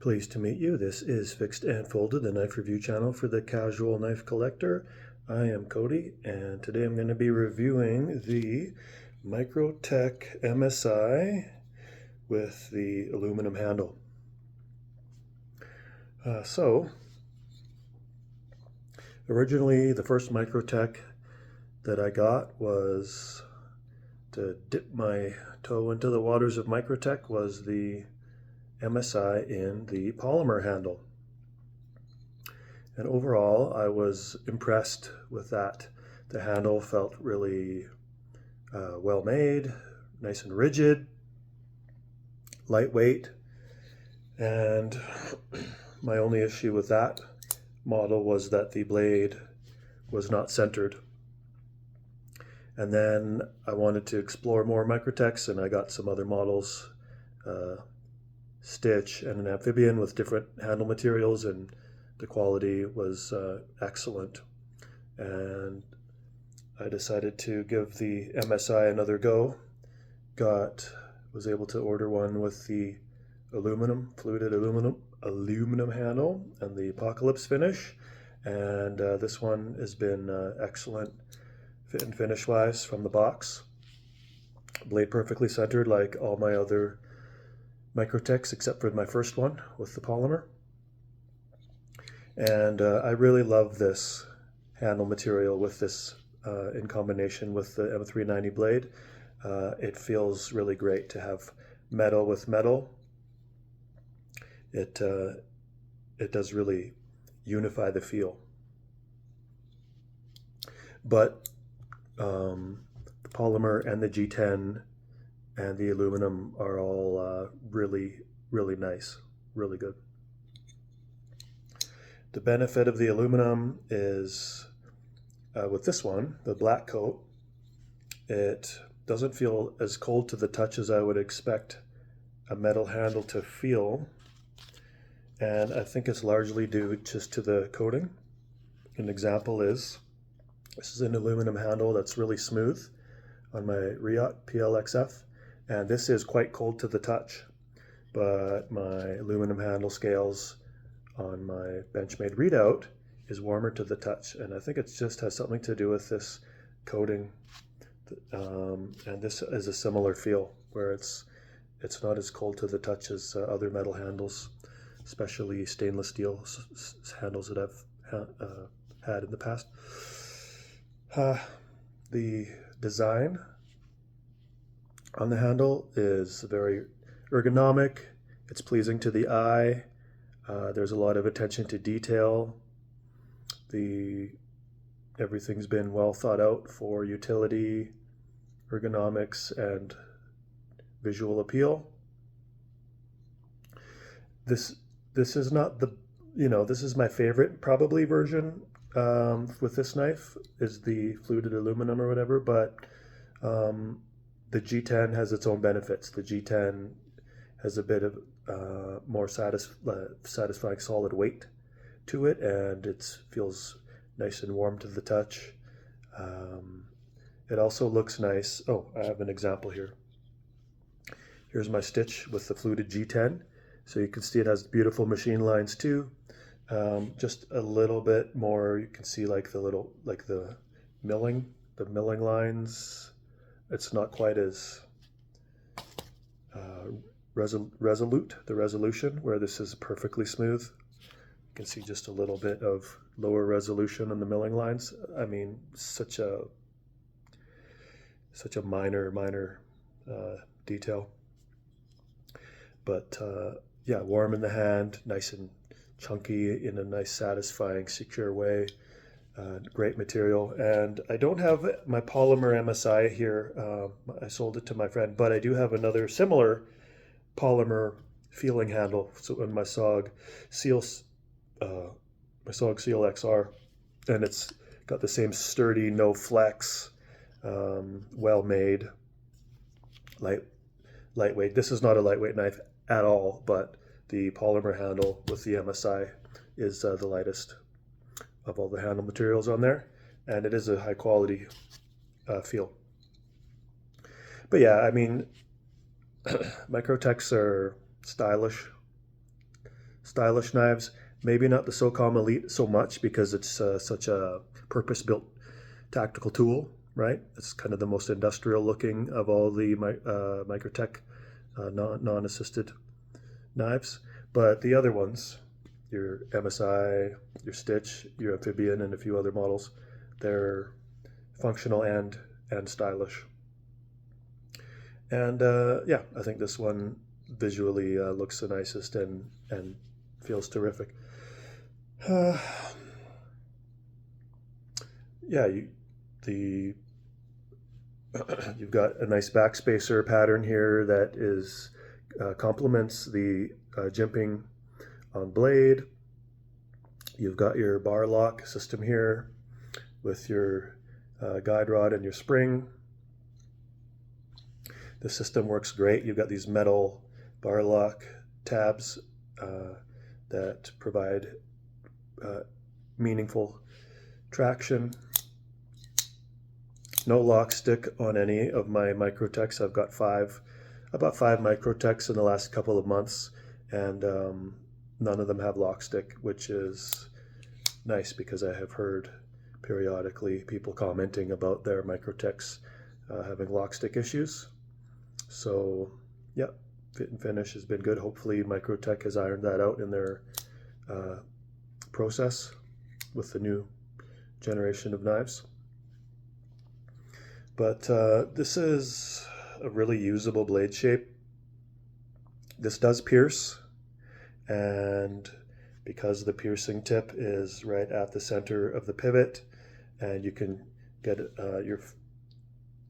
Pleased to meet you. This is Fixed and Folded, the knife review channel for the casual knife collector. I am Cody, and today I'm going to be reviewing the Microtech MSI with the aluminum handle. Originally the first Microtech that I got was to dip my toe into the waters of Microtech was the MSI in the polymer handle. And overall, I was impressed with that. The handle felt really well made, nice and rigid, lightweight, and my only issue with that model was that the blade was not centered. And then I wanted to explore more Microtechs, and I got some other models, Stitch and an amphibian with different handle materials, and the quality was excellent. And I decided to give the MSI another go. Was able to order one with the fluted aluminum handle and the apocalypse finish. And this one has been excellent fit and finish wise from the box. Blade perfectly centered like all my other Microtechs except for my first one with the polymer. And I really love this handle material with this in combination with the M390 blade. It feels really great to have metal with metal. It does really unify the feel. But the polymer and the G10 and the aluminum are all really, really nice, really good. The benefit of the aluminum is with this one, the black coat, it doesn't feel as cold to the touch as I would expect a metal handle to feel. And I think it's largely due just to the coating. An example is, this is an aluminum handle that's really smooth on my Riot PLXF. And this is quite cold to the touch, but my aluminum handle scales on my Benchmade Readout is warmer to the touch. And I think it just has something to do with this coating. And this is a similar feel where it's not as cold to the touch as other metal handles, especially stainless steel handles that I've had in the past. The design on the handle is very ergonomic. It's pleasing to the eye. There's a lot of attention to detail. Everything's been well thought out for utility, ergonomics, and visual appeal. This is not this is my favorite probably version with this knife is the fluted aluminum or whatever, but the G10 has its own benefits. The G10 has a bit of more satisfying solid weight to it, and it feels nice and warm to the touch. It also looks nice. Oh, I have an example here. Here's my Stitch with the fluted G10. So you can see it has beautiful machine lines too. Just a little bit more, you can see like the milling lines. It's not quite as resolute, the resolution, where this is perfectly smooth. You can see just a little bit of lower resolution on the milling lines. I mean, such a minor detail. But yeah, warm in the hand, nice and chunky in a nice, satisfying, secure way. Great material. And I don't have my polymer MSI here. I sold it to my friend, but I do have another similar polymer feeling handle. So in my SOG Seal XR, and it's got the same sturdy, no flex, well made, lightweight. This is not a lightweight knife at all, but the polymer handle with the MSI is the lightest of all the handle materials on there, and it is a high quality feel. But yeah, I mean, Microtechs are stylish. stylish knives. Maybe not the SOCOM Elite so much because it's such a purpose-built tactical tool, right? It's kind of the most industrial looking of all the Microtech non-assisted knives. But the other ones, your MSI, your Stitch, your Amphibian, and a few other models, they're functional and stylish. And yeah, I think this one visually looks the nicest and feels terrific. Yeah, you've got a nice backspacer pattern here that is complements the jimping on blade. You've got your bar lock system here with your guide rod and your spring. The system works great. You've got these metal bar lock tabs that provide meaningful traction. No lock stick on any of my Microtechs. I've got about five Microtechs in the last couple of months, and none of them have lock stick, which is nice because I have heard periodically people commenting about their Microtechs having lock stick issues. So yeah, fit and finish has been good. Hopefully Microtech has ironed that out in their process with the new generation of knives. But this is a really usable blade shape. This does pierce, and because the piercing tip is right at the center of the pivot, and you can get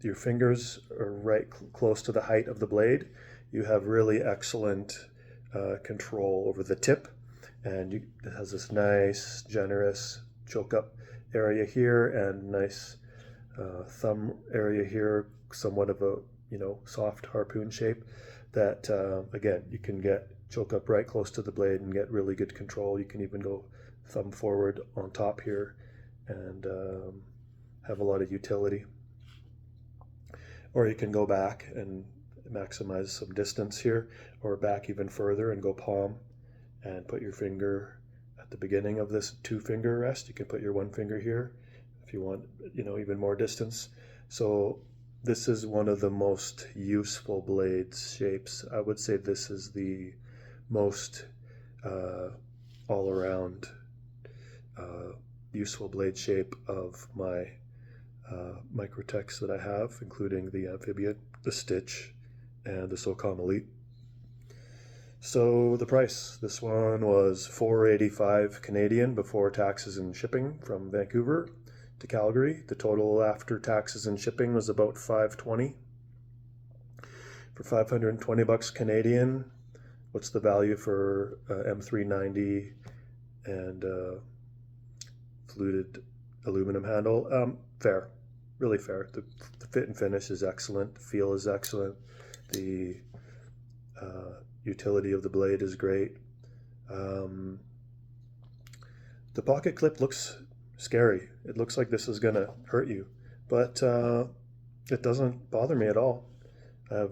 your fingers are right close to the height of the blade, you have really excellent control over the tip, and it has this nice, generous choke up area here and nice thumb area here, somewhat of a soft harpoon shape that again, you can get choke up right close to the blade and get really good control. You can even go thumb forward on top here and have a lot of utility. Or you can go back and maximize some distance here, or back even further and go palm and put your finger at the beginning of this 2-finger rest. You can put your 1 finger here if you want, even more distance. So this is one of the most useful blade shapes. I would say this is the most all-around useful blade shape of my Microtechs that I have, including the Amphibian, the Stitch, and the SOCOM Elite. So the price, this one was $4.85 Canadian before taxes and shipping from Vancouver to Calgary. The total after taxes and shipping was about $5.20. For $520 Canadian, what's the value for M390 and fluted aluminum handle? Fair, really fair. The fit and finish is excellent. The feel is excellent. The utility of the blade is great. The pocket clip looks scary. It looks like this is gonna hurt you, but it doesn't bother me at all. I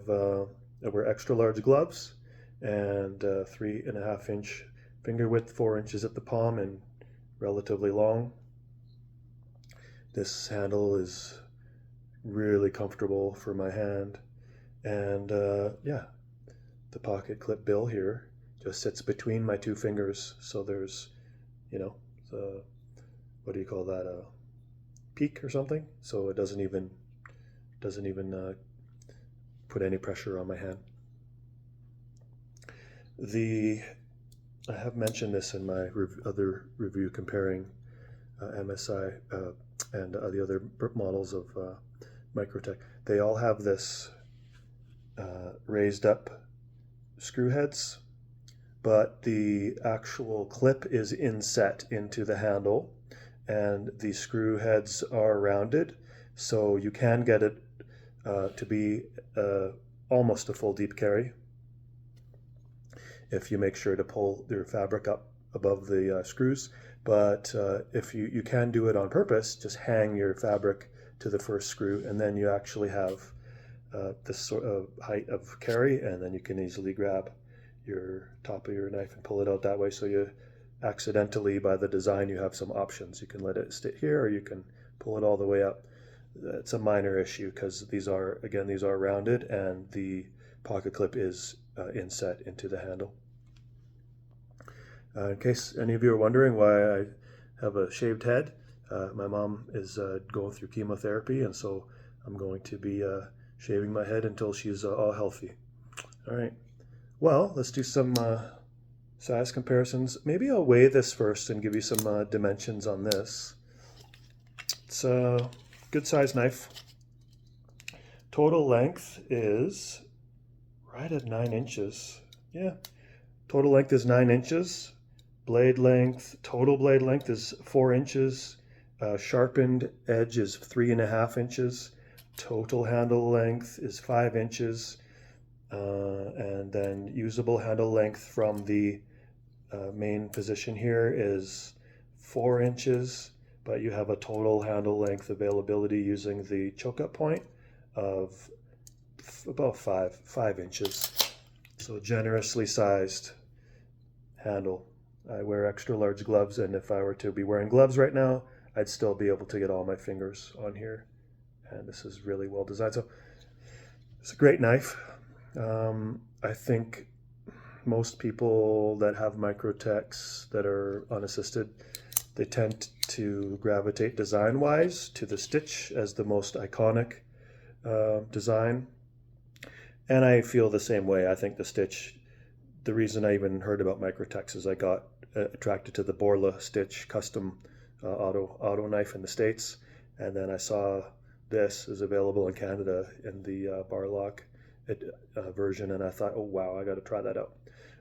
wear extra large gloves and 3.5 inch finger width, 4 inches at the palm, and relatively long. This handle is really comfortable for my hand, and yeah, the pocket clip bill here just sits between my 2 fingers, so there's, what do you call that, a peak or something, so it doesn't even put any pressure on my hand. I have mentioned this in my other review comparing MSI and the other models of Microtech. They all have this raised up screw heads, but the actual clip is inset into the handle, and the screw heads are rounded, so you can get it to be almost a full deep carry if you make sure to pull your fabric up above the screws. But if you can do it on purpose, just hang your fabric to the first screw, and then you actually have this sort of height of carry, and then you can easily grab your top of your knife and pull it out that way. So you accidentally, by the design, you have some options. You can let it sit here, or you can pull it all the way up. It's a minor issue because these are rounded, and the pocket clip is inset into the handle. In case any of you are wondering why I have a shaved head, my mom is going through chemotherapy, and so I'm going to be shaving my head until she's all healthy. All right. Well, let's do some size comparisons. Maybe I'll weigh this first and give you some dimensions on this. It's a good size knife. Total length is right at 9 inches. Yeah, total length is 9 inches. Blade length, total blade length is 4 inches. Sharpened edge is 3.5 inches. Total handle length is 5 inches. And then usable handle length from the main position here is 4 inches, but you have a total handle length availability using the choke-up point of about 5 inches. So generously sized handle. I wear extra large gloves, and if I were to be wearing gloves right now, I'd still be able to get all my fingers on here. And this is really well designed. So it's a great knife. I think most people that have Microtechs that are unassisted, they tend to gravitate design-wise to the stitch as the most iconic design. And I feel the same way. I think the stitch, the reason I even heard about Microtechs is I got attracted to the Borla stitch custom auto knife in the States. And then I saw this is available in Canada in the Barlock version, and I thought, oh wow, I got to try that out.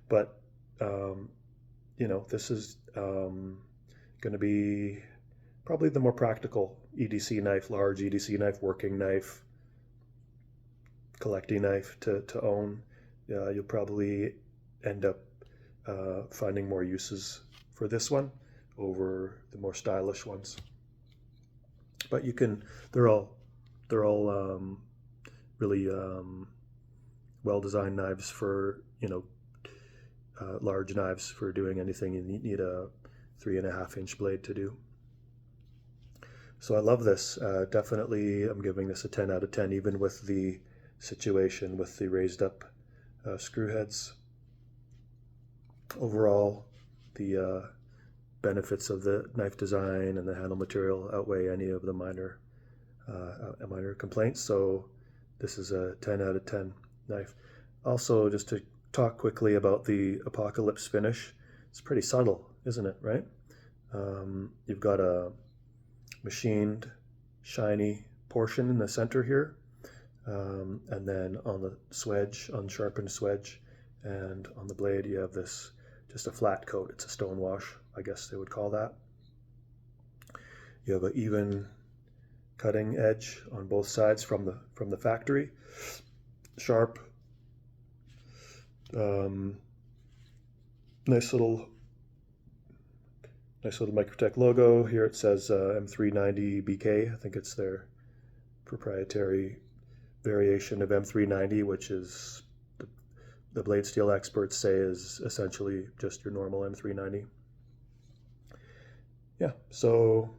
But you know, this is going to be probably the more practical EDC knife, large EDC knife, working knife, collecting knife to own. You'll probably end up finding more uses for this one over the more stylish ones. But you can, they're all really well-designed knives for, you know, large knives for doing anything you need a 3.5 inch blade to do. So I love this. Definitely, I'm giving this a 10 out of 10, even with the situation with the raised up screw heads. Overall, the benefits of the knife design and the handle material outweigh any of the minor complaints. So this is a 10 out of 10 knife. Also, just to talk quickly about the Apocalypse finish, it's pretty subtle, isn't it, right? You've got a machined, shiny portion in the center here, and then on the swedge, unsharpened swedge, and on the blade you have this, just a flat coat. It's a stone wash, I guess they would call that. You have an even cutting edge on both sides from the factory. Sharp, nice little Microtech logo. Here it says M390 BK. I think it's their proprietary variation of M390, which is the blade steel experts say is essentially just your normal M390. Yeah, so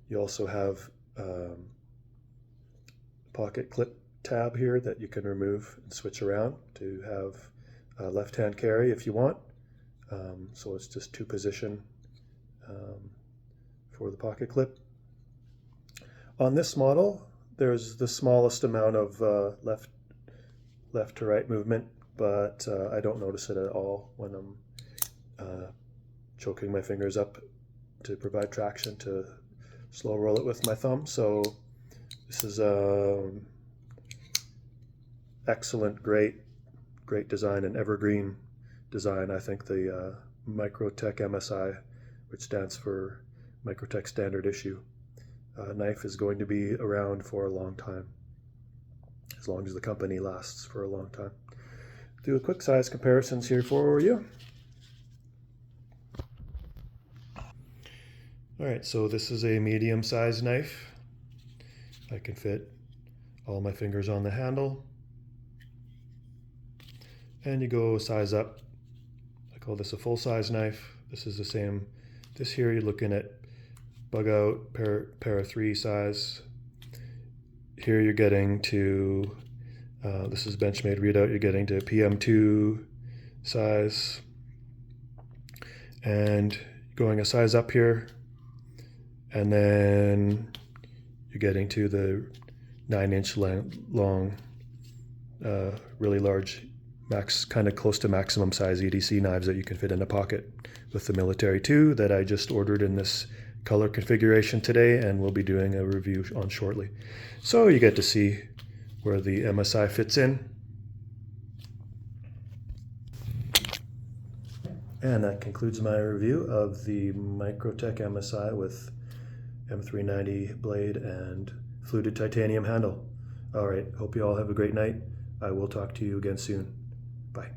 you also have pocket clip tab here that you can remove and switch around to have left-hand carry if you want. So it's just 2-position for the pocket clip. On this model, there's the smallest amount of left to right movement, but I don't notice it at all when I'm choking my fingers up to provide traction to slow roll it with my thumb. So this is excellent, great design, and evergreen design. I think the Microtech MSI, which stands for Microtech Standard Issue, knife is going to be around for a long time, as long as the company lasts for a long time. Do a quick size comparisons here for you. All right, so this is a medium-sized knife. I can fit all my fingers on the handle. and you go size up. I call this a full-size knife. This is the same. This here you're looking at bug out pair of 3 size. Here you're getting to this is Benchmade readout. You're getting to PM2 size, and going a size up here, and then you're getting to the 9-inch long, really large, kind of close to maximum size EDC knives that you can fit in a pocket, with the Military 2 that I just ordered in this color configuration today and we'll be doing a review on shortly. So you get to see where the MSI fits in. And that concludes my review of the Microtech MSI with M390 blade and fluted titanium handle. All right, hope you all have a great night. I will talk to you again soon. Bye.